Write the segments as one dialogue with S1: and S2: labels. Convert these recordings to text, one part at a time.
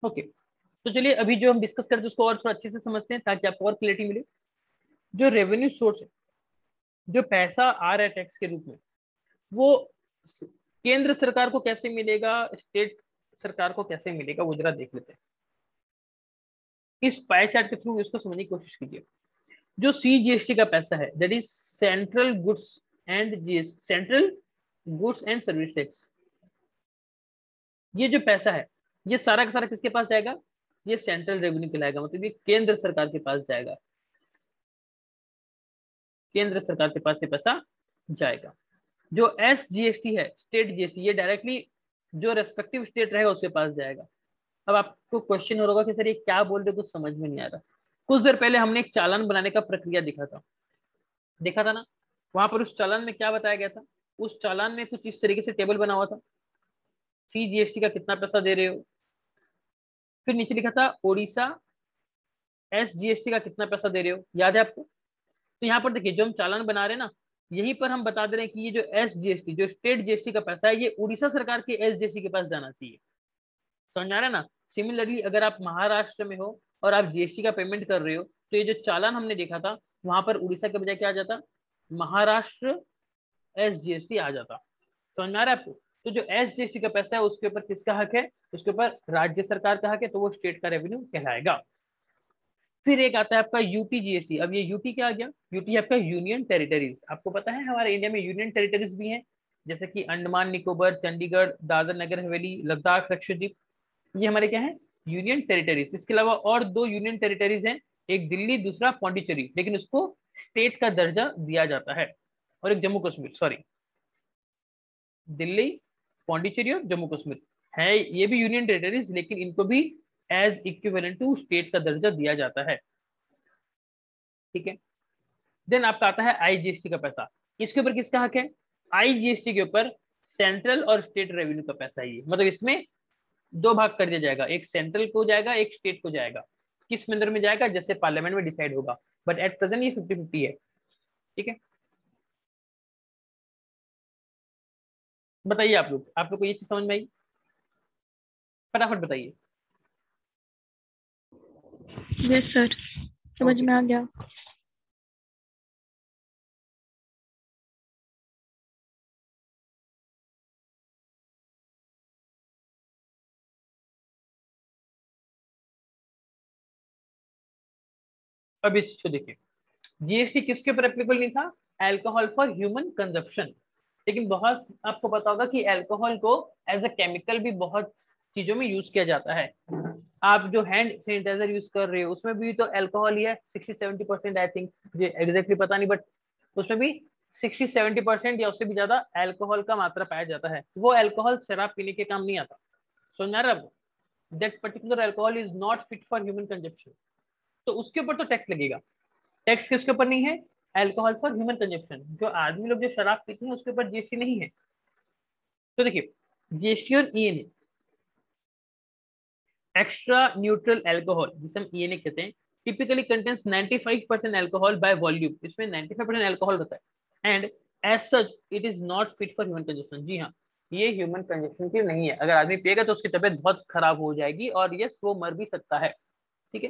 S1: Okay, तो चलिए अभी जो हम डिस्कस करते हैं उसको और थोड़ा अच्छे से समझते हैं ताकि आपको और क्लियरिटी मिले। जो रेवेन्यू सोर्स है, जो पैसा आ रहा है टैक्स के रूप में, वो केंद्र सरकार को कैसे मिलेगा, स्टेट सरकार को कैसे मिलेगा, वो जरा देख लेते हैं। इस पाई चार्ट के थ्रू इसको समझने की कोशिश कीजिए। जो सीजीएसटी का पैसा है, that is central goods and GST, central goods and service tax, ये जो पैसा है ये सारा का सारा किसके पास जाएगा? ये सेंट्रल रेवेन्यू कहलाएगा, मतलब ये केंद्र सरकार के पास जाएगा, केंद्र सरकार के पास ये पैसा जाएगा। जो एसजीएसटी है, स्टेट जीएसटी, ये डायरेक्टली जो रेस्पेक्टिव स्टेट रहेगा उसके पास जाएगा। अब आपको क्वेश्चन हो रहा होगा कि सर ये क्या बोल रहे हो, कुछ समझ में नहीं आ रहा। कुछ देर पहले हमने एक चालान बनाने का प्रक्रिया देखा था ना, वहां पर उस चालान में क्या बताया गया था? उस चालान में कुछ इस तरीके से टेबल बना हुआ था, सीजीएसटी का कितना पैसा दे रहे हो, फिर नीचे लिखा था ओडिशा एसजीएसटी का कितना पैसा दे रहे हो, याद है आपको? तो यहाँ पर देखिए जो हम चालान बना रहे हैं ना, यहीं पर हम बता दे रहे हैं कि ये जो एसजीएसटी, जो स्टेट जीएसटी का पैसा है, ये उड़ीसा सरकार के एसजीएसटी के पास जाना चाहिए। समझ आ रहा है ना? सिमिलरली अगर आप महाराष्ट्र में हो और आप जीएसटी का पेमेंट कर रहे हो, तो ये जो चालान हमने देखा था वहां पर उड़ीसा के बजाय क्या आ जाता? महाराष्ट्र एसजीएसटी आ जाता। समझ में आ रहा है आपको? तो जो एसजीएसटी का पैसा है उसके ऊपर किसका हक है? उसके ऊपर राज्य सरकार का हक है, तो वो स्टेट का रेवेन्यू कहलाएगा। फिर एक आता है आपका यूटी जीएसटी। अब ये यूटी क्या आ गया? यूटी आपका यूनियन टेरिटरीज। आपको पता है हमारे इंडिया में यूनियन टेरिटरीज भी हैं, जैसे कि अंडमान निकोबार, चंडीगढ़, दादर नगर हवेली, लद्दाख, लक्षद्वीप, ये हमारे क्या है? Union territories. इसके अलावा और दो यूनियन टेरिटरीज हैं, एक दिल्ली, दूसरा पौंडीचेरी, लेकिन उसको स्टेट का दर्जा दिया जाता है। और एक जम्मू कश्मीर, सॉरी, दिल्ली, पौंडीचेरी और जम्मू कश्मीर है, ये भी यूनियन टेरिटरीज, लेकिन इनको भी एज इक्विवेलेंट टू स्टेट का दर्जा दिया जाता है। ठीक है। देन आपका आता है आईजीएसटी का पैसा। इसके ऊपर किसका हक है? आईजीएसटी के ऊपर सेंट्रल और स्टेट रेवेन्यू का पैसा है ये, मतलब इसमें दो भाग कर दिया जाएगा, एक सेंट्रल को जाएगा, एक स्टेट को जाएगा। किस मंदिर में जाएगा? जैसे पार्लियामेंट में डिसाइड होगा, बट एट प्रेजेंट ये 50-50 है। ठीक है, बताइए आप लोग को ये चीज समझ में आई? फटाफट बताइए।
S2: यस सर, समझ
S1: ओके,
S2: में आ गया।
S1: अब इस चीज को देखिए, जीएसटी किसके ऊपर एप्लीकेबल नहीं था? Alcohol for human consumption. लेकिन बहुत आपको पता होगा कि अल्कोहल को एज अ केमिकल भी बहुत चीजों में यूज किया जाता है। आप जो हैंड सैनिटाइजर यूज कर रहे हो उसमें भी तो अल्कोहल ही है, 60-70% आई थिंक, मुझे एग्जैक्टली पता नहीं, बट उसमें भी 60-70% या उससे भी ज्यादा अल्कोहल का मात्रा पाया जाता है। वो अल्कोहल शराब पीने के काम नहीं आता। समझ आ रहा है? That particular alcohol is not fit for human consumption, तो उसके ऊपर तो टैक्स लगेगा। टैक्स किसके ऊपर नहीं है? अल्कोहल फॉर ह्यूमन कंजप्शन, जो आदमी लोग जो शराब पीते हैं उसके ऊपर जीएसटी नहीं है। तो देखिए, जीएसटी और ईएनए, एक्स्ट्रा न्यूट्रल अल्कोहल जिसे हम ईएनए कहते हैं, typically contains 95% alcohol by volume, इसमें 95% अल्कोहल होता है, and as such it is not fit for human consumption. जी हाँ, ये ह्यूमन कंजप्शन के लिए नहीं है। अगर आदमी पिएगा तो उसकी तबीयत बहुत खराब हो जाएगी और यस वो मर भी सकता है। ठीक है,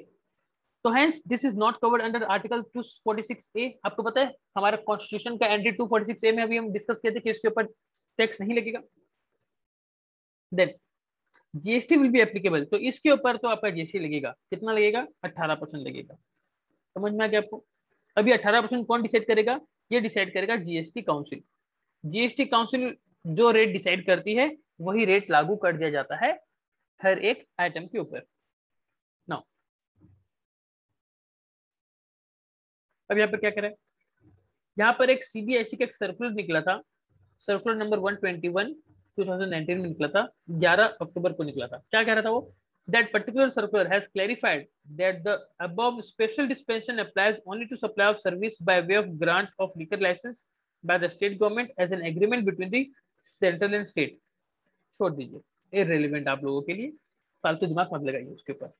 S1: तो hence this is not covered under article 246A। आपको पता है हमारा कॉन्स्टिट्यूशन का एंट्री 246A में अभी हम डिस्कस किए थे कि इसके ऊपर टैक्स नहीं लगेगा। Then GST will be applicable, तो इसके ऊपर तो आपका जीएसटी लगेगा। कितना लगेगा? 18% लगेगा। समझ में आ गया आपको? अभी 18% कौन डिसाइड करेगा? ये डिसाइड करेगा जीएसटी काउंसिल। जीएसटी काउंसिल जो रेट डिसाइड करती है वही रेट लागू कर दिया जाता है हर एक आइटम के ऊपर। नाउ अब यहाँ पर क्या करें? यहाँ पर एक सीबीएसई का एक सर्कुलर निकला था, सर्कुलर नंबर 121 2019 में निकला था, 11 अक्टूबर को निकला था। क्या कह रहा था वो? That particular circular has clarified that the above special dispensation applies only to supply of service by way of grant of liquor license by the state government as an agreement between the central and state। छोड़ दीजिए, irrelevant आप लोगों के लिए, फालतू दिमाग मत लगाइए उसके ऊपर।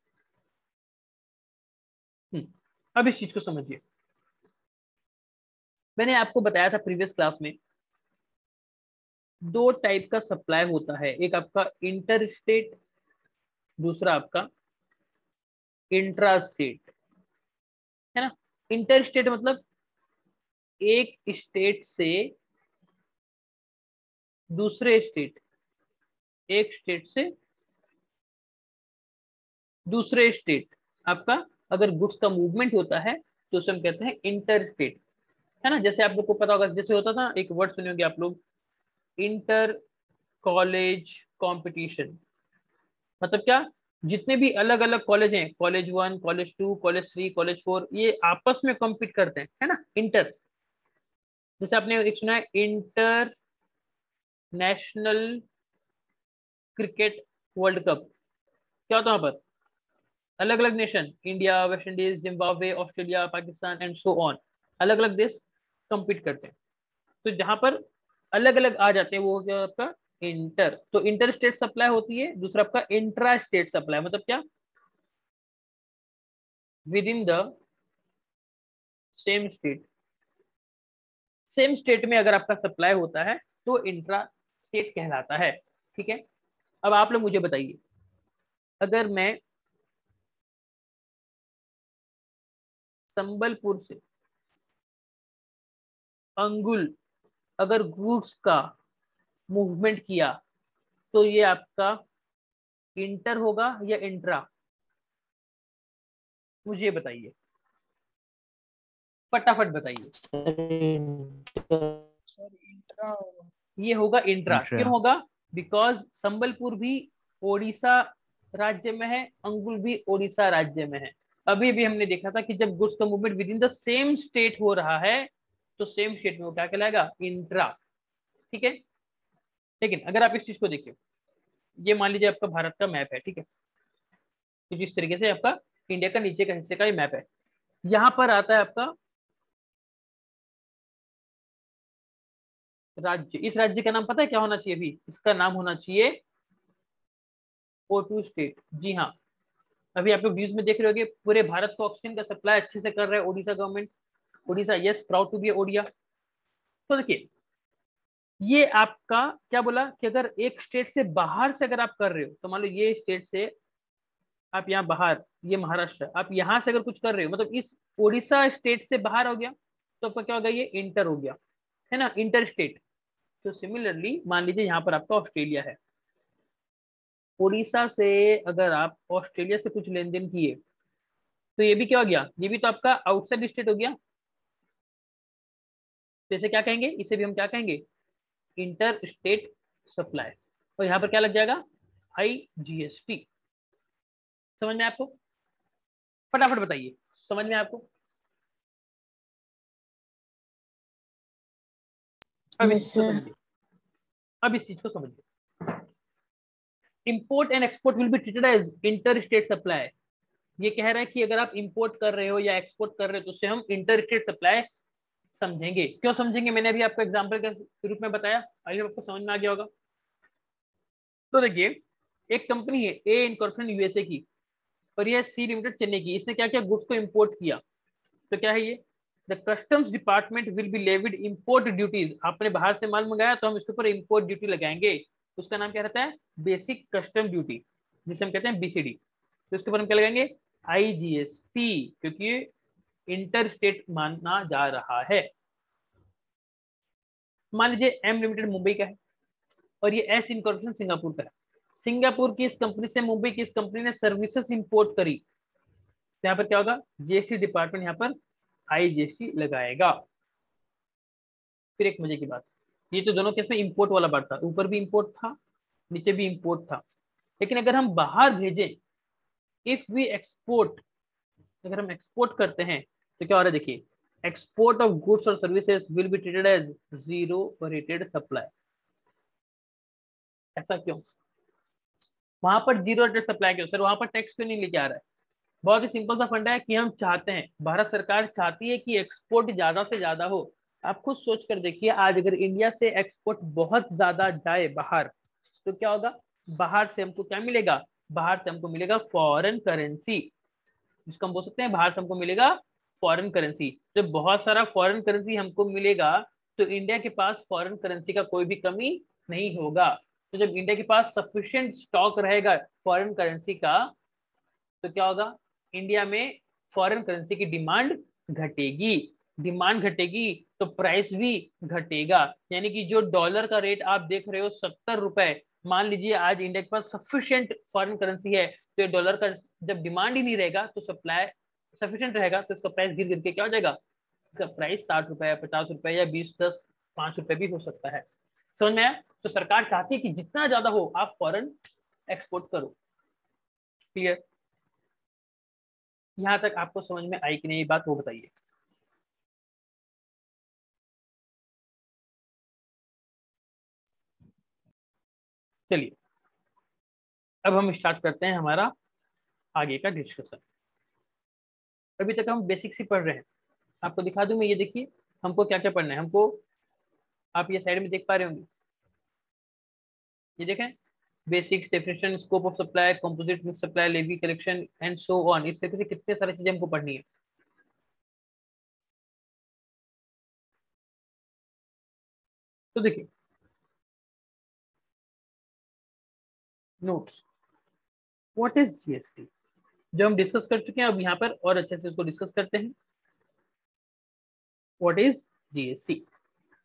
S1: अब इस चीज को समझिए। मैंने आपको बताया था प्रीवियस क्लास में, दो टाइप का सप्लाई होता है, एक आपका इंटर स्टेट दूसरा आपका इंट्रा स्टेट, है ना। इंटर स्टेट मतलब एक स्टेट से दूसरे स्टेट, एक स्टेट से दूसरे स्टेट आपका अगर गुड्स का मूवमेंट होता है तो उसे हम कहते हैं इंटर स्टेट, है ना। जैसे आप लोग को पता होगा, जैसे होता था एक वर्ड सुने होंगे आप लोग, इंटर कॉलेज कंपटीशन। मतलब क्या, जितने भी अलग अलग कॉलेज हैं, कॉलेज 1, कॉलेज 2, कॉलेज 3, कॉलेज 4, ये आपस में कॉम्पीट करते हैं, है ना, इंटर। जैसे आपने एक सुना है inter national cricket world cup, क्या होता है वहां पर, अलग अलग nation, India, West Indies, Zimbabwe, Australia, Pakistan and so on, अलग अलग देश कम्पीट करते हैं। तो जहां पर अलग अलग आ जाते हैं वो हो गया आपका इंटर। तो इंटर स्टेट सप्लाई होती है। दूसरा आपका इंट्रा स्टेट सप्लाई, मतलब क्या, with in the same state, same state में अगर आपका सप्लाई होता है तो इंट्रा स्टेट कहलाता है। ठीक है। अब आप लोग मुझे बताइए, अगर मैं संबलपुर से अंगुल अगर गुड्स का मूवमेंट किया तो ये आपका इंटर होगा या इंट्रा, मुझे बताइए, फटाफट बताइए। ये होगा इंट्रा। क्यों होगा? बिकॉज संबलपुर भी ओडिशा राज्य में है, अंगुल भी ओडिशा राज्य में है। अभी भी हमने देखा था कि जब गुड्स का movement with in the same state हो रहा है तो सेम स्टेट में वो क्या कहलाएगा, इंट्रा। ठीक है। लेकिन अगर आप इस चीज को देखिए, ये मान लीजिए आपका भारत का मैप है, ठीक है, कुछ इस तरीके से आपका इंडिया का नीचे का हिस्से का ये मैप है। यहाँ पर आता है आपका राज्य। इस राज्य का नाम पता है क्या होना चाहिए? अभी इसका नाम होना चाहिए O2 स्टेट। जी हाँ, अभी आप लोग न्यूज में देख रहे होंगे, पूरे भारत को ऑक्सीजन का सप्लाई अच्छे से कर रहा है Odisha government. Odisha, yes, proud to be Odia. तो देखिए, ये आपका क्या बोला कि अगर एक स्टेट से बाहर से अगर आप कर रहे हो, तो मान लो ये स्टेट से आप यहाँ बाहर, ये महाराष्ट्र, आप यहाँ से अगर कुछ कर रहे हो, मतलब इस ओडिशा स्टेट से बाहर हो गया, तो आपका क्या हो गया, ये इंटर हो गया, है ना, इंटर स्टेट। तो सिमिलरली मान लीजिए यहाँ पर आपका ऑस्ट्रेलिया है, उड़ीसा से अगर आप ऑस्ट्रेलिया से कुछ लेन देन किए तो ये भी क्या हो गया, ये भी तो आपका आउटसाइड स्टेट हो गया। तो इसे क्या कहेंगे, इसे भी हम क्या कहेंगे, इंटर स्टेट सप्लाई। और यहाँ पर क्या लग जाएगा, IGST। समझ में आपको? फटाफट बताइए, समझ में आपको? अब इस
S2: यस
S1: चीज को
S2: सर।
S1: समझिए, अब इस चीज को समझिए, import and export will be treated as inter state supply. ये कह रहा है कि अगर आप इंपोर्ट कर रहे हो या एक्सपोर्ट कर रहे हो तो उसे हम इंटर स्टेट सप्लाई समझेंगे। क्यों समझेंगे, मैंने अभी आपको एग्जांपल के रूप में बताया, आइए आपको समझ में आ गया होगा। तो देखिए, एक कंपनी है ए इनकॉर्पोरेशन यूएसए की, और यह सी लिमिटेड चेन्नई की। इसने क्या किया, गुड्स को इंपोर्ट किया। तो क्या है ये, the customs department will be levied import duties. आपने बाहर से माल मंगाया तो हम इसके ऊपर इंपोर्ट ड्यूटी लगाएंगे। उसका नाम क्या रहता है, बेसिक कस्टम ड्यूटी, जिसे हम कहते हैं BCD। तो इसके ऊपर हम क्या लगाएंगे, IGST, क्योंकि इंटर स्टेट माना जा रहा है। मान लीजिए एम लिमिटेड मुंबई का है और ये एस इनकॉर्पोरेशन सिंगापुर का है। सिंगापुर की इस कंपनी से मुंबई की इस कंपनी ने सर्विसेज इंपोर्ट करी, तो यहाँ पर क्या होगा, GST डिपार्टमेंट यहाँ पर IGST लगाएगा। फिर एक मजे की बात, ये तो दोनों केस में इंपोर्ट वाला बात था, ऊपर भी इंपोर्ट था, नीचे भी इंपोर्ट था। लेकिन अगर हम बाहर भेजें, इफ वी एक्सपोर्ट, अगर हम एक्सपोर्ट करते हैं तो क्या हो रहा है, देखिए, एक्सपोर्ट ऑफ गुड्स और services will be treated as zero rated supply. ऐसा क्यों, वहां पर जीरो रेटेड सप्लाई क्यों सर, वहां पर टैक्स क्यों नहीं लेके आ रहा है? बहुत ही सिंपल सा फंडा है कि हम चाहते हैं, भारत सरकार चाहती है कि एक्सपोर्ट ज्यादा से ज्यादा हो। आप खुद सोच कर देखिए, आज अगर इंडिया से एक्सपोर्ट बहुत ज्यादा जाए बाहर तो क्या होगा, बाहर से हमको क्या मिलेगा, बाहर से हमको मिलेगा फॉरेन करेंसी, जिसको हम बोल सकते हैं बाहर से हमको मिलेगा फॉरेन करेंसी। जब बहुत सारा फॉरेन करेंसी हमको मिलेगा तो इंडिया के पास फॉरेन करेंसी का कोई भी कमी नहीं होगा। तो जब इंडिया के पास सफिशिएंट स्टॉक रहेगा फॉरेन करेंसी का, तो क्या होगा, इंडिया में फॉरेन करेंसी की डिमांड घटेगी। डिमांड घटेगी तो प्राइस भी घटेगा। यानी कि जो डॉलर का रेट आप देख रहे हो 70 रुपए, मान लीजिए आज इंडिया के पास सफिशिएंट फॉरेन करेंसी है, तो डॉलर का जब डिमांड ही नहीं रहेगा तो सप्लाई सफिशिएंट रहेगा, तो इसका प्राइस गिर गिर के क्या हो जाएगा, इसका प्राइस 60 रुपए, 50 रुपए या 20, 10, 5 रुपए भी हो सकता है। समझ में आया? तो सरकार चाहती है कि जितना ज्यादा हो आप फॉरेन एक्सपोर्ट करो। क्लियर? यहां तक आपको समझ में आई कि नहीं ये बात, वो बताइए। चलिए अब हम स्टार्ट करते हैं हमारा आगे का डिस्कशन। अभी तक हम बेसिक्स ही पढ़ रहे हैं। आपको दिखा दूं मैं, ये देखिए हमको क्या क्या पढ़ना है। हमको, आप ये साइड में देख पा रहे होंगे, ये देखें, basics, definition, scope of supply, composite mix supply, levy collection and so on. इस तरीके से कितने सारी चीजें हमको पढ़नी है। तो देखिए नोट्स, व्हाट इज जीएसटी, जो हम डिस्कस कर चुके हैं, अब यहाँ पर और अच्छे से इसको डिस्कस करते हैं। What is GST?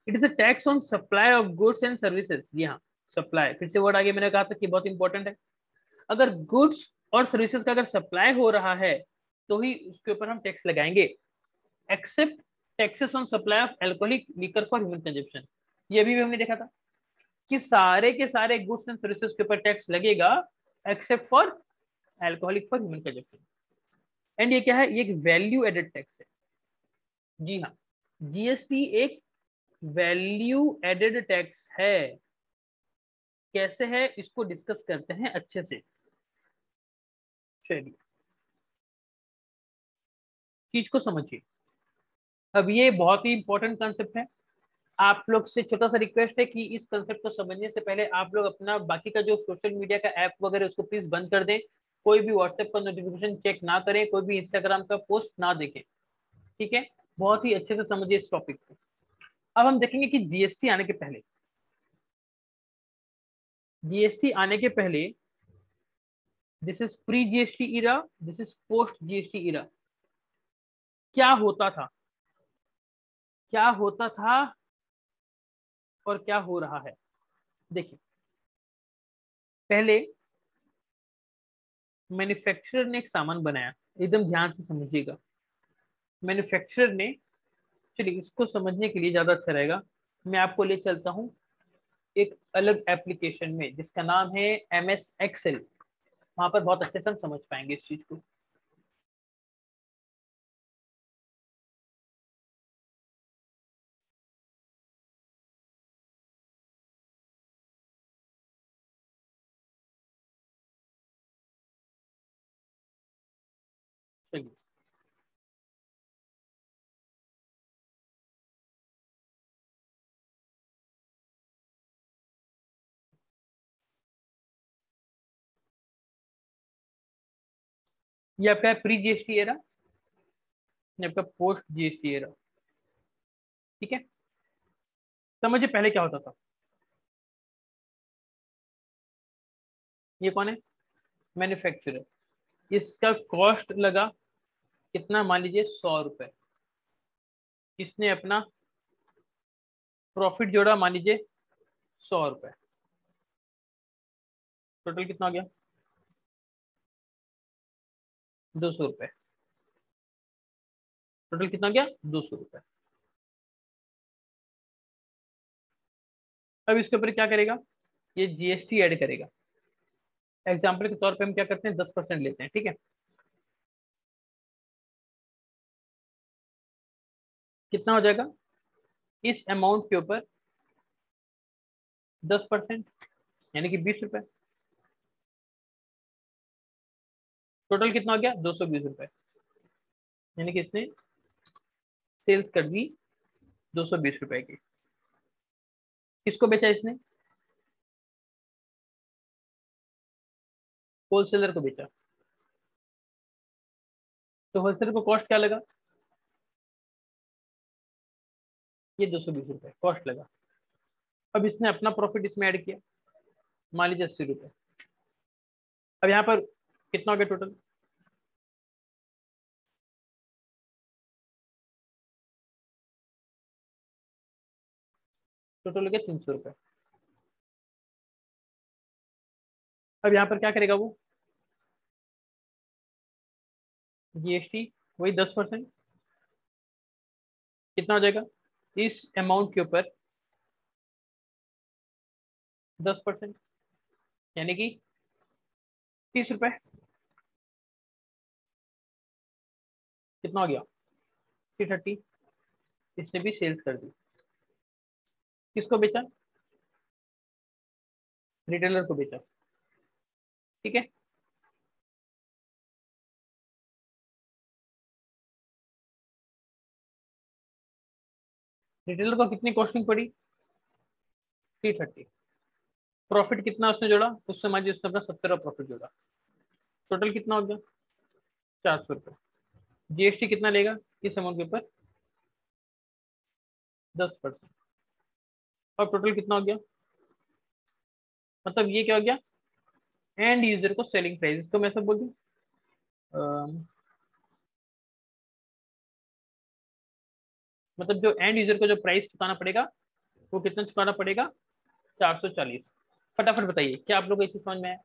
S1: It is a tax on supply of goods and services. जी हाँ, सप्लाई, फिर से वर्ड आगे मैंने कहा था कि बहुत इंपॉर्टेंट है। अगर गुड्स और सर्विसेज का अगर सप्लाई हो रहा है तो ही उसके ऊपर हम टैक्स लगाएंगे। Except taxes on supply of alcoholic liquor for human consumption. ये भी हमने देखा था कि सारे के सारे गुड्स एंड सर्विसेज के ऊपर टैक्स लगेगा except for alcoholic for human consumption. And ये क्या है, ये एक वैल्यू एडेड टैक्स है। जी हाँ, जीएसटी एक वैल्यू एडेड टैक्स है। कैसे है इसको डिस्कस करते हैं अच्छे से। चलिए चीज को समझिए। अब ये बहुत ही इंपॉर्टेंट कंसेप्ट है। आप लोग से छोटा सा रिक्वेस्ट है कि इस कंसेप्ट को समझने से पहले आप लोग अपना बाकी का जो सोशल मीडिया का ऐप वगैरह उसको प्लीज बंद कर दें। कोई भी व्हाट्सएप का नोटिफिकेशन चेक ना करें, कोई भी इंस्टाग्राम का पोस्ट ना देखें। ठीक है, बहुत ही अच्छे से समझिए इस टॉपिक को। अब हम देखेंगे कि जीएसटी आने के पहले, जीएसटी आने के पहले, this is pre GST era, this is post GST era. क्या होता था, क्या होता था और क्या हो रहा है। देखिए पहले मैन्युफैक्चरर ने एक सामान बनाया, एकदम ध्यान से समझिएगा। मैन्युफैक्चरर ने, चलिए इसको समझने के लिए ज्यादा अच्छा रहेगा, मैं आपको ले चलता हूँ एक अलग एप्लीकेशन में जिसका नाम है MS एक्सेल। वहां पर बहुत अच्छे से हम समझ पाएंगे इस चीज को। चलिए ये आपका प्री जीएसटी एरा, ये आपका पोस्ट जीएसटी एरा। ठीक है, समझिए पहले क्या होता था। ये कौन है, मैन्युफैक्चरर। इसका कॉस्ट लगा कितना, मान लीजिए 100 रुपए। इसने अपना प्रॉफिट जोड़ा, मान लीजिए 100 रुपए। टोटल कितना हो गया, 200 रुपए। टोटल कितना हो गया, 200 रुपए। अब इसके ऊपर क्या करेगा, ये जीएसटी ऐड करेगा। एग्जाम्पल के तौर पे हम क्या करते हैं, 10% लेते हैं। ठीक है, कितना हो जाएगा, इस अमाउंट के ऊपर 10%, यानी कि 20 रुपए। टोटल कितना हो गया, 220 रुपए। यानी कि इसने सेल्स कर दी 220 रुपए की। किसको बेचा इसने, होलसेलर को बेचा। तो होलसेलर को कॉस्ट क्या लगा, ये 220 रुपए कॉस्ट लगा। अब इसने अपना प्रॉफिट इसमें ऐड किया, मान लीजिए 80 रुपये। अब यहाँ पर कितना हो गया टोटल? टोटल हो गया 300 रुपये। अब यहाँ पर क्या करेगा वो? जीएसटी वही 10%, कितना हो जाएगा इस अमाउंट के ऊपर? 10%, यानी कि 30 रुपये। कितना हो गया? 330। इसने भी सेल्स कर दी। किसको बेचा? रिटेलर को बेचा। ठीक है। रिटेलर को कितनी कॉस्टिंग पड़ी? 330। प्रॉफिट कितना उसने जोड़ा? उससे मान लीजिए उसने अपना 70 प्रॉफिट जोड़ा। टोटल कितना हो गया? 400 रुपये। जीएसटी कितना लेगा इस अमाउंट के ऊपर? 10%। और टोटल कितना हो गया? मतलब ये क्या हो गया? एंड यूजर को सेलिंग प्राइस, तो मैं सब बोल दूं मतलब जो एंड यूजर को जो प्राइस चुकाना पड़ेगा वो कितना चुकाना पड़ेगा? 440। फटाफट बताइए, क्या आप लोग को ये चीज समझ में आया?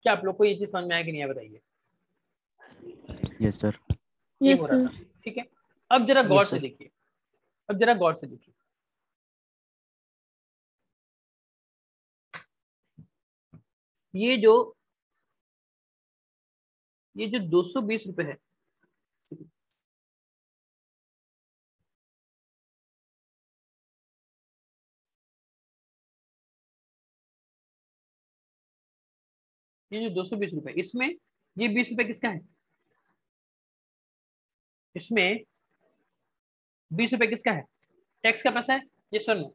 S1: क्या आप लोग को ये चीज समझ में आया कि नहीं आया बताइए?
S3: Yes sir.
S1: ये
S2: यस
S1: हो रहा
S2: सर।
S1: था। ठीक है। अब जरा गौर
S3: यस
S1: से
S3: सर।
S1: देखिए। अब जरा गौर से देखिए, ये जो 220 रुपए है, ये जो 220 रुपए, इसमें ये 20 रुपए किसका है? इसमें 20 रुपए किसका है? टैक्स का पैसा है, ये सर नो?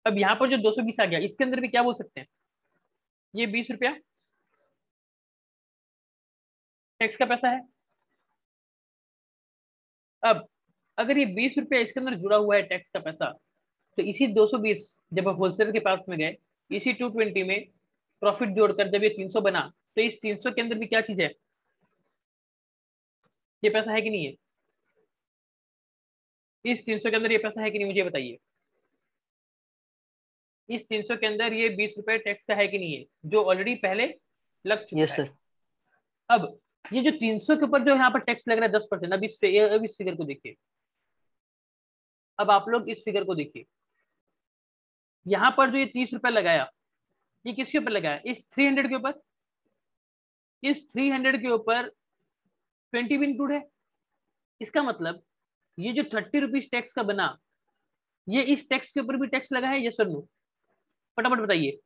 S1: अब यहाँ पर जो 220 आ गया, इसके अंदर भी क्या बोल सकते हैं? ये 20 रुपया टैक्स का पैसा है। अब अगर ये 20 रुपया इसके अंदर जुड़ा हुआ है टैक्स का पैसा, तो इसी 220 जब आप होलसेलर के पास में गए, इसी 220 में प्रॉफिट जोड़कर जब ये 300 बना, तो इस 300 के अंदर भी क्या चीज है? ये पैसा है कि नहीं है? इस 300 के अंदर ये पैसा है कि नहीं, मुझे बताइए। इस 300 के अंदर ये 20 रुपए टैक्स का है कि नहीं है, जो ऑलरेडी पहले लग चुका
S3: यस
S1: है?
S3: सर।
S1: अब ये जो 300 के ऊपर जो यहाँ पर टैक्स लग रहा है 10%, अब इस फिगर को देखिए। अब आप लोग इस फिगर को देखिए, यहाँ पर जो ये 30 रुपए लगाया, ये किसके ऊपर लगाया? इस 300 के ऊपर। इस 300 के ऊपर 20 भी इंक्लूड है। इसका मतलब ये जो 30 रुपीज टैक्स का बना, ये इस टैक्स के ऊपर भी टैक्स लगा है, ये सर नो? फटाफट बताइए।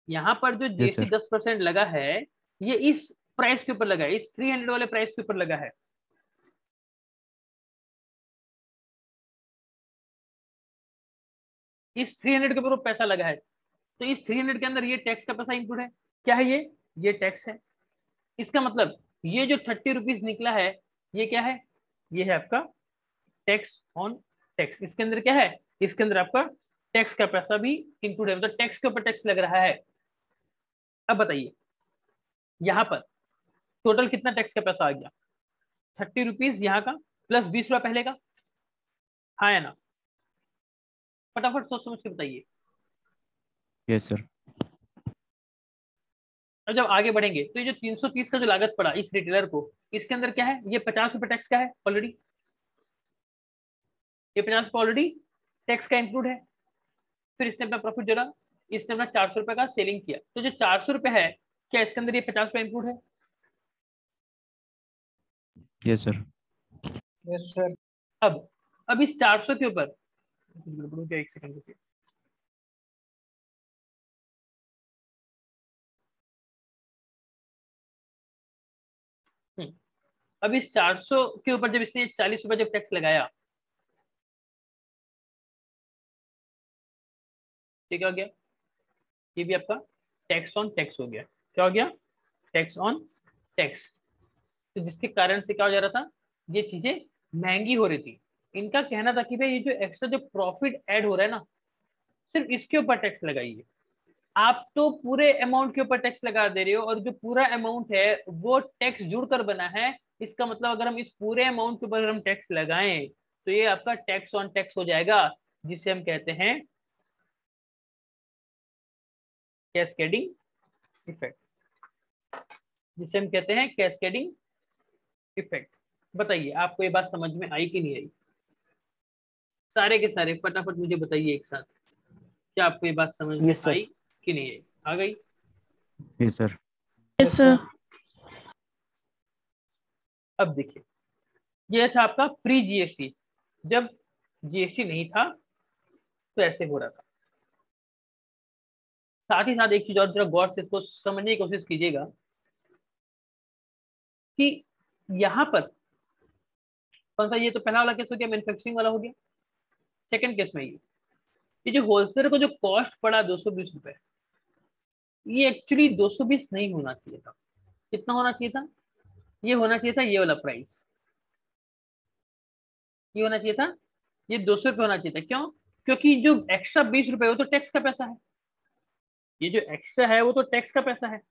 S1: यहाँ पर जो
S3: यस
S1: जीएसटी
S3: सर।
S1: 10% लगा है, ये इस प्राइस के ऊपर लगा है, इस 300 वाले प्राइस के ऊपर लगा है। इस 300 के ऊपर पैसा लगा है, तो इस 300 के अंदर ये टैक्स का पैसा इंक्लूड है। क्या है ये टैक्स है। इसका मतलब ये जो 30 रुपीज निकला है, ये क्या है? ये है आपका टैक्स ऑन टैक्स। इसके अंदर क्या है? इसके अंदर आपका टैक्स का पैसा भी इंक्लूड है, मतलब टैक्स के ऊपर टैक्स लग रहा है। अब बताइए, यहाँ पर टोटल कितना टैक्स का पैसा आ गया? 30 रुपीज यहाँ का प्लस 20 रुपया पहले का। हाँ या ना? फटाफट सोच समझ के बताइए।
S3: Yes sir.
S1: अब जब आगे बढ़ेंगे तो ये जो 330 का जो लागत पड़ा इस रिटेलर को, इसके अंदर क्या है? ये 50 रुपए टैक्स का है ऑलरेडी। ये 50 रुपए ऑलरेडी टैक्स का इंक्लूड है। फिर इसने अपना प्रॉफिट जोड़ा, इसने अपना 400 रुपए का सेलिंग किया, तो जो 400 रुपए है, क्या इसके अंदर ये 50 रुपए इंक्लूड है?
S3: Yes sir.
S4: Yes sir.
S1: अब इस 400 के ऊपर एक सेकंड रुकिए। अब इस 400 के ऊपर जब इसने 40 रुपए जब टैक्स लगाया, ठीक हो गया? ये भी आपका टैक्स ऑन टैक्स हो गया। क्या हो गया? Tax on tax. तो जिसके कारण से क्या हो जा रहा था, ये चीजें महंगी हो रही थी। इनका कहना था कि भाई ये जो एक्स्ट्रा जो प्रॉफिट ऐड हो रहा है ना, सिर्फ इसके ऊपर टैक्स लगाइए। आप तो पूरे अमाउंट के ऊपर टैक्स लगा दे रहे हो, और जो पूरा अमाउंट है वो टैक्स जुड़कर बना है। इसका मतलब अगर हम इस पूरे अमाउंट के ऊपर हम टैक्स लगाएं तो ये आपका टैक्स ऑन टैक्स हो जाएगा, जिसे हम कहते हैं कैस्केडिंग इफेक्ट, जिसे हम कहते हैं कैस्केडिंग इफेक्ट। बताइए आपको ये बात समझ में आई कि नहीं आई? सारे के सारे फटाफट मुझे बताइए एक साथ, क्या आपको ये बात समझ में
S4: यस सर।
S1: आई कि नहीं आई? आ गई?
S3: Yes, sir.
S2: Yes sir.
S1: अब देखिए, ये था आपका प्री जीएसटी, जब जीएसटी नहीं था तो ऐसे हो रहा था। साथ ही साथ एक चीज और जरा गौर से इसको समझने की कोशिश कीजिएगा कि यहाँ पर कौन सा, ये तो पहला वाला केस हो गया, मैन्युफैक्चरिंग वाला हो गया। सेकंड केस में ये जो होलसेलर को जो कॉस्ट पड़ा 220 रुपए, ये एक्चुअली 220 नहीं होना चाहिए था। कितना होना चाहिए था? ये होना चाहिए था ये वाला प्राइस, ये होना चाहिए था, ये 200 रुपये होना चाहिए था। क्यों? क्योंकि जो एक्स्ट्रा 20 रुपए वो तो टैक्स का पैसा है, ये जो एक्स्ट्रा है वो तो टैक्स का पैसा है।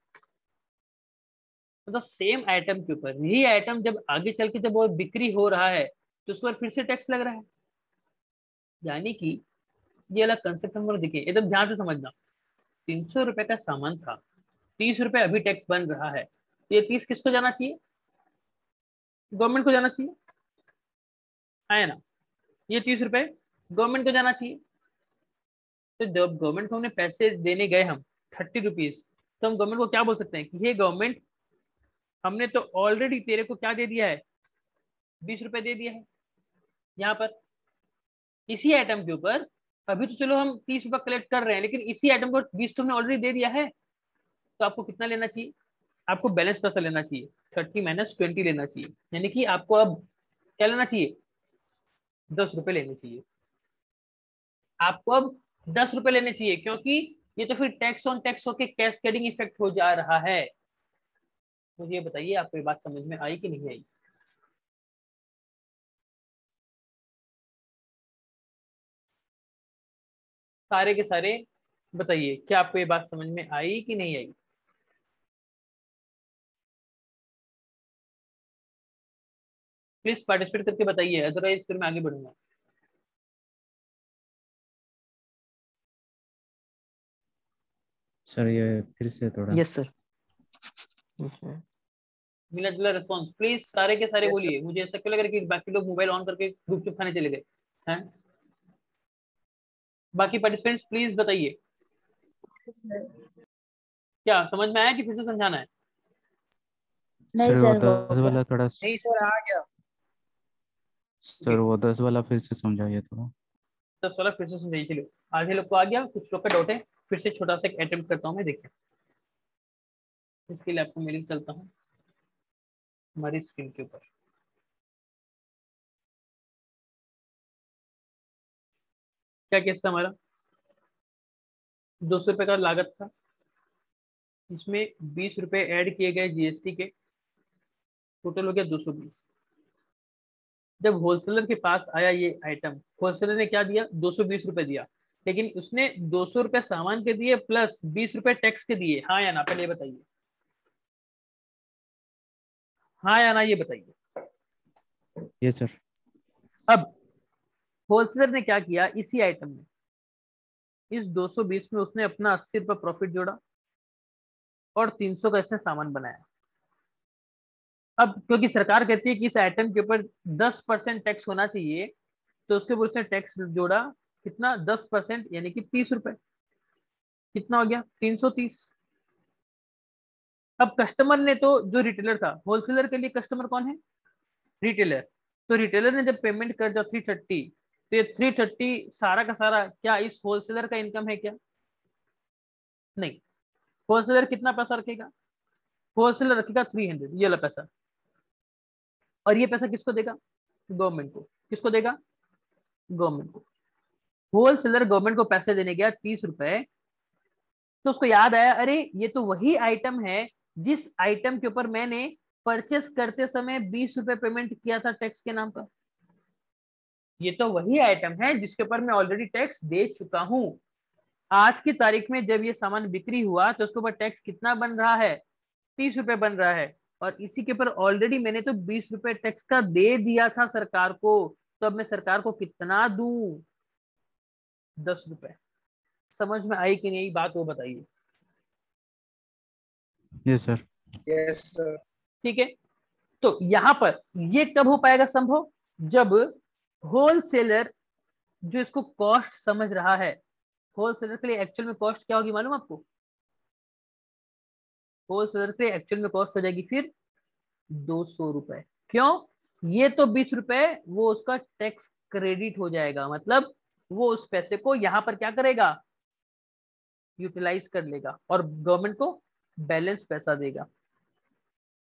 S1: मतलब सेम आइटम के ऊपर यही आइटम जब आगे चल के जब वो बिक्री हो रहा है तो उस पर फिर से टैक्स लग रहा है। यानी कि ये अलग कंसेप्ट हम लोग देखिए, एकदम ध्यान से समझना। 300 रुपए का सामान था, 30 रुपए अभी टैक्स बन रहा है, तो ये 30 किसको जाना चाहिए? गवर्नमेंट को जाना चाहिए, है ना? ये 30 रुपए गवर्नमेंट को जाना चाहिए। तो जब गवर्नमेंट को हमने पैसे देने गए हम 30 रुपीज, तो हम गवर्नमेंट को क्या बोल सकते हैं कि ये गवर्नमेंट, हमने तो ऑलरेडी तेरे को क्या दे दिया है, 20 रुपए दे दिया है। यहाँ पर इसी आइटम के ऊपर अभी तो चलो हम 30 रुपए कलेक्ट कर रहे हैं, लेकिन इसी आइटम को 20 तो हमने ऑलरेडी दे दिया है। तो आपको कितना लेना चाहिए? आपको बैलेंस पैसा लेना चाहिए, 30 - 20 लेना चाहिए। यानी कि आपको अब क्या लेना चाहिए? 10 रुपए लेने चाहिए। आपको अब 10 रुपए लेने चाहिए, क्योंकि ये तो फिर टैक्स ऑन टैक्स होके कैस्केडिंग इफेक्ट हो जा रहा है। मुझे ये बताइए आपको ये बात समझ में आई कि नहीं आई? सारे के सारे बताइए, क्या आपको ये बात समझ में आई कि नहीं आई? प्लीज पार्टिसिपेट करके बताइए, अदरवाइज फिर मैं आगे बढ़ूंगा।
S3: सर ये फिर से थोड़ा।
S4: Yes sir.
S1: मिला जुला रिस्पॉन्स प्लीज, सारे के सारे
S4: यस सर।
S1: बोलिए। मुझे ऐसा क्यों लग रहा है कि बाकी लोग मोबाइल ऑन करके गुपचुप खाने चले गए हैं? बाकी पार्टिसिपेंट्स प्लीज बताइए, क्या समझ में आया कि फिर से समझाना है?
S3: सर वो
S2: नहीं सर,
S3: 10
S2: हो गया।
S3: वाला थोड़ा।
S4: नहीं सर, आ गया।
S3: सर वो 10 वाला फिर से समझाइए थोड़ा।
S1: तो चलो फिर से समझाइए। चलो, आधे लोग को आ गया, कुछ लोग का डाउट है। फिर से छोटा सा एक अटेम्प्ट करता हूँ मैं, देखिए। इसके लिए आपको मेरे चलता हूँ हमारी स्क्रीन के ऊपर। क्या केस था हमारा? 200 रुपए का लागत था, इसमें 20 रुपए ऐड किए गए जीएसटी के, टोटल हो गया 220। जब होलसेलर के पास आया ये आइटम, होलसेलर ने क्या दिया? 220 रुपए दिया, लेकिन उसने 200 रुपए सामान के दिए प्लस 20 रुपए टैक्स के दिए। हाँ या ना, पहले ये बताइए। हाँ या ना, ये बताइए।
S3: Yes sir.
S1: अब होलसेलर ने क्या किया, इसी आइटम में इस 220 में उसने अपना 80 रुपए प्रॉफिट जोड़ा और 300 का इसने सामान बनाया। अब क्योंकि सरकार कहती है कि इस आइटम के ऊपर 10% टैक्स होना चाहिए, तो उसके ऊपर उसने टैक्स जोड़ा कितना? 10%, यानी कि 30 रुपए। कितना हो गया? 330। अब कस्टमर ने तो, जो रिटेलर था, होलसेलर के लिए कस्टमर कौन है? रिटेलर। तो रिटेलर ने जब पेमेंट कर दिया 330, तो ये 330 सारा का सारा क्या इस होलसेलर का इनकम है क्या? नहीं। होलसेलर कितना पैसा रखेगा? होलसेलर रखेगा 300, ये वाला पैसा। और ये पैसा किसको देगा? गवर्नमेंट को। किसको देगा? गवर्नमेंट को। होलसेलर गवर्नमेंट को पैसे देने गया 30 रुपए, तो उसको याद आया, अरे ये तो वही आइटम है जिस आइटम के ऊपर मैंने परचेस करते समय 20 रुपए पेमेंट किया था टैक्स के नाम पर। ये तो वही आइटम है जिसके ऊपर मैं ऑलरेडी टैक्स दे चुका हूं। आज की तारीख में जब ये सामान बिक्री हुआ तो उसके ऊपर टैक्स कितना बन रहा है? 30 रुपए बन रहा है। और इसी के ऊपर ऑलरेडी मैंने तो 20 रुपए टैक्स का दे दिया था सरकार को। तो अब मैं सरकार को कितना दूं? 10 रुपए। समझ में आई कि नहीं बात, वो बताइए।
S3: Yes sir.
S4: Yes sir.
S1: ठीक है, तो यहां पर ये कब हो पाएगा संभव? जब होलसेलर जो इसको कॉस्ट समझ रहा है, होलसेलर के लिए एक्चुअल में कॉस्ट क्या होगी मालूम आपको? होलसेलर के लिए एक्चुअल में कॉस्ट हो जाएगी फिर 200 रुपए। क्यों? ये तो 20 रुपए वो उसका टैक्स क्रेडिट हो जाएगा, मतलब वो उस पैसे को यहां पर क्या करेगा? यूटिलाइज कर लेगा और गवर्नमेंट को बैलेंस पैसा देगा।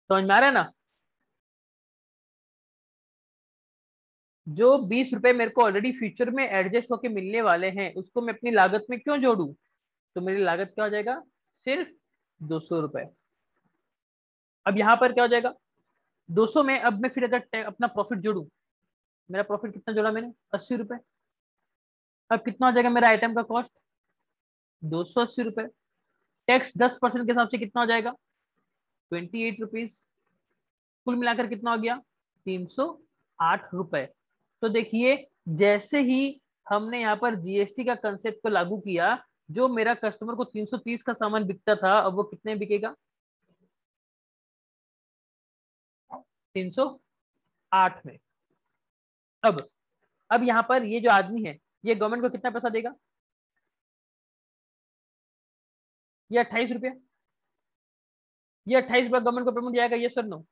S1: समझ में आ रहा है ना? जो 20 रुपए मेरे को ऑलरेडी फ्यूचर में एडजस्ट होके मिलने वाले हैं उसको मैं अपनी लागत में क्यों जोड़ू? तो मेरी लागत क्या हो जाएगा? सिर्फ 200 रुपए। अब यहां पर क्या हो जाएगा? 200 में अब मैं फिर अगर अपना प्रॉफिट जोड़ू, मेरा प्रॉफिट कितना जोड़ा मैंने? 80 रुपए। अब कितना हो जाएगा मेरा आइटम का कॉस्ट? 280 रुपए। टैक्स 10% के हिसाब से कितना हो जाएगा? 28 रुपीज। कुल मिलाकर कितना हो गया? 308 रुपए। तो देखिए, जैसे ही हमने यहाँ पर जीएसटी का कंसेप्ट को लागू किया, जो मेरा कस्टमर को 330 का सामान बिकता था अब वो कितने बिकेगा? 308 में। अब यहाँ पर ये जो आदमी है ये गवर्नमेंट को कितना पैसा देगा? ये 28 रुपया। ये 28 रुपया गवर्नमेंट को पेमेंट जाएगा, ये सर नो?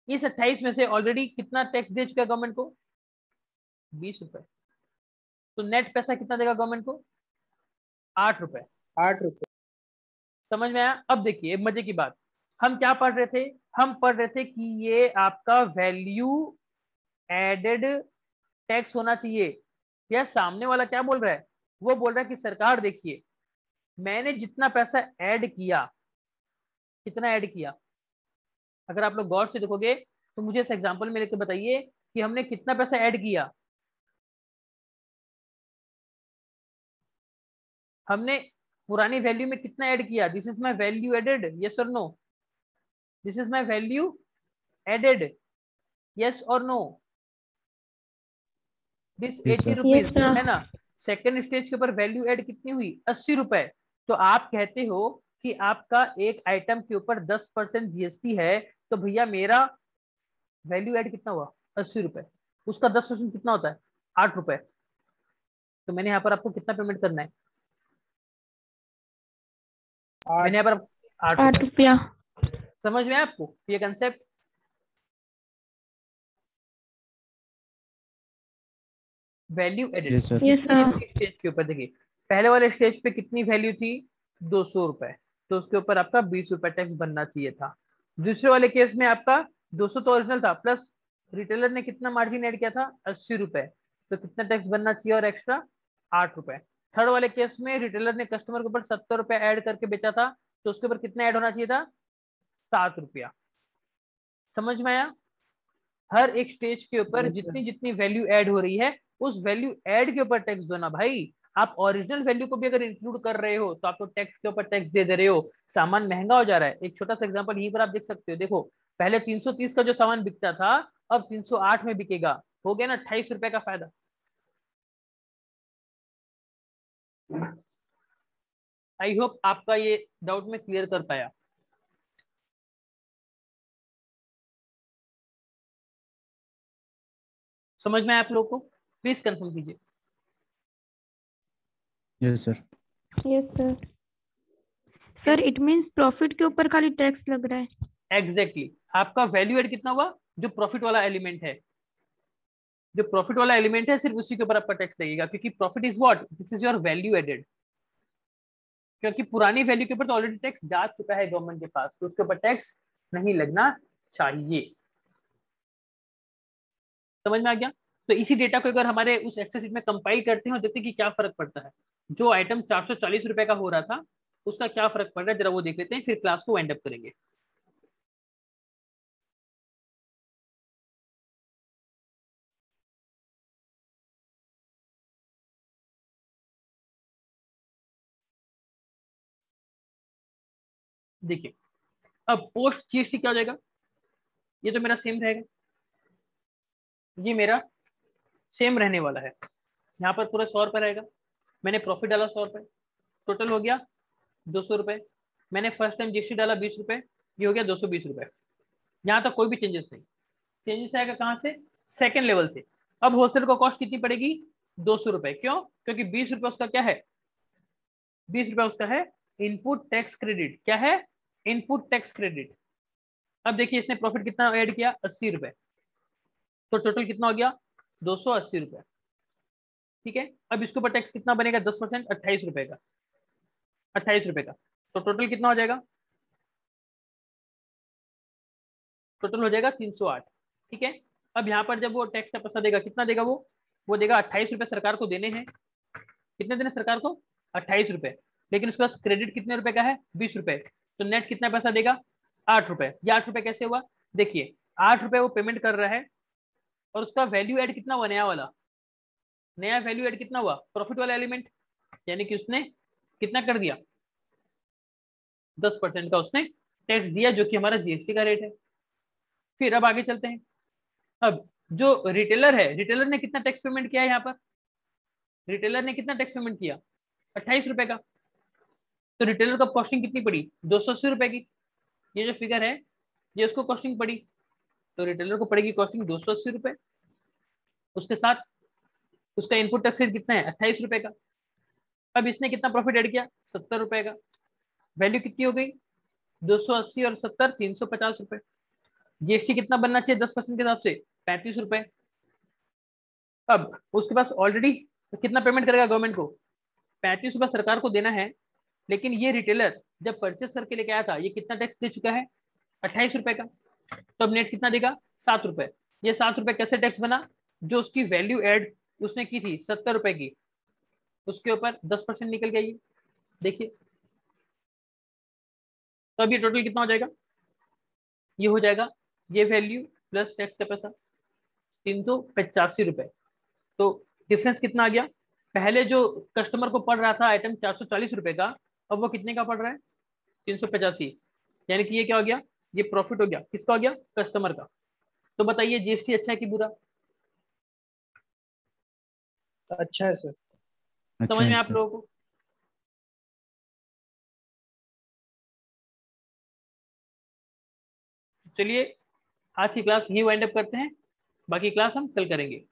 S1: इस 28 में से ऑलरेडी कितना टैक्स दे चुका है गवर्नमेंट को? 20 रुपए। तो नेट पैसा कितना देगा गवर्नमेंट को? 8 रुपए।
S4: 8 रुपए।
S1: समझ में आया? अब देखिए मजे की बात, हम क्या पढ़ रहे थे? हम पढ़ रहे थे कि ये आपका वैल्यू एडेड टैक्स होना चाहिए। यह सामने वाला क्या बोल रहा है? वो बोल रहा है कि सरकार देखिए, मैंने जितना पैसा ऐड किया, कितना ऐड किया, अगर आप लोग गौर से देखोगे तो मुझे इस एग्जांपल में लेकर बताइए कि हमने कितना पैसा ऐड किया। हमने पुरानी वैल्यू में कितना ऐड किया? This is my value added, yes और no? This is my value added, yes और no? This
S3: yes
S1: 80
S3: sir.
S1: Rupees
S2: yes sir.
S1: है ना? सेकेंड स्टेज के ऊपर वैल्यू ऐड कितनी हुई? 80 रुपए। तो आप कहते हो कि आपका एक आइटम के ऊपर 10% जीएसटी है, तो भैया मेरा वैल्यू ऐड कितना हुआ? 80 रुपए। उसका 10% कितना होता है? 8 रुपए। तो मैंने यहाँ पर आपको कितना पेमेंट करना है? मैंने
S4: 8।
S1: यहाँ पर 8 रुपए।
S2: 8 रुपया।
S1: समझ में आया आपको ये concept? Value added
S3: yes sir.
S2: Yes
S1: कितनी
S2: सर।
S1: कितनी स्टेज के ऊपर? देखिए, पहले वाले स्टेज पे कितनी वैल्यू थी? 200 रुपए। तो उसके ऊपर आपका 20 रुपए टैक्स बनना चाहिए था। दूसरे वाले केस में आपका 200 तो ओरिजिनल था, प्लस रिटेलर ने कितना मार्जिन ऐड किया था? 80 रुपए। तो कितना टैक्स बनना चाहिए और एक्स्ट्रा? 8 रुपए। थर्ड वाले केस में रिटेलर ने कस्टमर के ऊपर 70 रुपए ऐड करके बेचा था, तो उसके ऊपर कितना ऐड होना चाहिए था? 7 रुपया। समझ में आया? हर एक स्टेज के ऊपर
S4: यस सर।
S1: जितनी जितनी वैल्यू ऐड हो रही है उस वैल्यू ऐड के ऊपर टैक्स दो ना भाई। आप ओरिजिनल वैल्यू को भी अगर इंक्लूड कर रहे हो तो आप तो टैक्स के ऊपर टैक्स दे रहे हो। सामान महंगा हो जा रहा है। एक छोटा सा एग्जांपल यहीं पर आप देख सकते हो। देखो, पहले 330 का जो सामान बिकता था अब 308 में बिकेगा। हो गया ना 28 रुपए का फायदा। आई होप आपका ये डाउट में क्लियर कर पाया। समझ में आया आप लोग को? प्लीज कंफर्म कीजिए।
S3: Yes sir.
S2: Yes sir. Sir it means profit के ऊपर खाली टैक्स लग रहा है।
S1: एग्जैक्टली आपका वैल्यू एड कितना हुआ? जो प्रॉफिट वाला एलिमेंट है, जो प्रॉफिट वाला एलिमेंट है सिर्फ उसी के ऊपर आपका टैक्स लगेगा, क्योंकि profit is what? This is your value added. क्योंकि पुरानी वैल्यू के ऊपर तो ऑलरेडी टैक्स जा चुका है गवर्नमेंट के पास, तो उसके ऊपर टैक्स नहीं लगना चाहिए। समझ में आ गया? तो इसी डेटा को अगर हमारे उस एक्सेल शीट में कंपाइल करते हैं और देखते हैं कि क्या फर्क पड़ता है। जो आइटम 440 रुपए का हो रहा था उसका क्या फर्क पड़ रहा है, जरा वो देख लेते हैं, फिर क्लास को वाइंड अप करेंगे। देखिए अब पोस्ट जीएसटी क्या हो जाएगा, ये तो मेरा सेम रहेगा, ये मेरा सेम रहने वाला है। यहाँ पर पूरा 100 रुपये रहेगा, मैंने प्रॉफिट डाला 100 रुपये, टोटल हो गया 200 रुपये। मैंने फर्स्ट टाइम जीएसटी डाला 20 रुपये, ये हो गया 220 रुपये। यहाँ तक कोई भी चेंजेस नहीं। चेंजेस आएगा कहाँ से, सेकेंड लेवल से। अब होलसेल को कॉस्ट कितनी पड़ेगी, 200 रुपये। क्यों, क्योंकि 20 रुपये उसका क्या है, 20 रुपये उसका है इनपुट टैक्स क्रेडिट। क्या है, इनपुट टैक्स क्रेडिट। अब देखिए इसने प्रॉफिट कितना ऐड किया, 80 रुपये, तो टोटल कितना हो गया, 280 रुपये। ठीक है, अब इसके ऊपर टैक्स कितना बनेगा, 10%, 28 रुपये का, 28 रुपये का। तो टोटल कितना हो जाएगा, टोटल हो जाएगा 308। ठीक है, अब यहाँ पर जब वो टैक्स का पैसा देगा, कितना देगा वो देगा 28 रुपये सरकार को देने हैं। कितने देने सरकार को, 28 रुपये। लेकिन उसके पास क्रेडिट कितने रुपए का है, 20 रुपये। तो नेट कितना पैसा देगा, 8 रुपये। ये 8 रुपये कैसे हुआ, देखिए 8 रुपये वो पेमेंट कर रहा है, और उसका वैल्यू एड कितना हुआ, नया वाला, नया वैल्यू एड कितना हुआ, प्रॉफिट वाला एलिमेंट, यानी कि उसने कितना कर दिया, 10% का उसने टैक्स दिया, जो कि हमारा जीएसटी का रेट है। फिर अब आगे चलते हैं। अब जो रिटेलर है, रिटेलर ने कितना टैक्स पेमेंट किया है, यहाँ पर रिटेलर ने कितना टैक्स पेमेंट किया, 28 रुपए का। तो रिटेलर को कॉस्टिंग कितनी पड़ी, 280 रुपए की। ये जो फिगर है ये उसको कॉस्टिंग पड़ी, तो रिटेलर को पड़ेगी कॉस्टिंग 280 रुपए। उसके साथ उसका इनपुट टैक्स रेट कितना है, 28 रुपए का। अब इसने कितना प्रॉफिट ऐड किया, 70 रुपए का। वैल्यू कितनी हो गई, 280 और 70, 350 रुपए। जीएसटी कितना बनना चाहिए 10% के हिसाब से, 35 रुपए। अब उसके पास ऑलरेडी कितना पेमेंट करेगा गवर्नमेंट को, 35 रुपए सरकार को देना है। लेकिन ये रिटेलर जब परचेस करके लेके आया था, ये कितना टैक्स दे चुका है, 28 रुपए का। तो अब नेट कितना देगा, 7 रुपए। ये 7 रुपए कैसे टैक्स बना, जो उसकी वैल्यू एड उसने की थी 70 रुपए की, उसके ऊपर 10% निकल गया। ये देखिए, तो अब ये टोटल कितना हो जाएगा, ये हो जाएगा ये वैल्यू प्लस टैक्स का पैसा 385 रुपए। तो डिफरेंस कितना आ गया, पहले जो कस्टमर को पड़ रहा था आइटम 440 रुपए का, अब वो कितने का पड़ रहा है, 385। यानी कि ये क्या हो गया, ये प्रॉफिट हो गया, किसका हो गया, कस्टमर का। तो बताइए जीएसटी अच्छा है कि बुरा,
S4: अच्छा है सर।
S3: अच्छा
S1: समझ
S3: है
S1: में आप
S3: सर।
S1: लोगों को। चलिए आज की क्लास यही वाइंड अप करते हैं, बाकी क्लास हम कल करेंगे।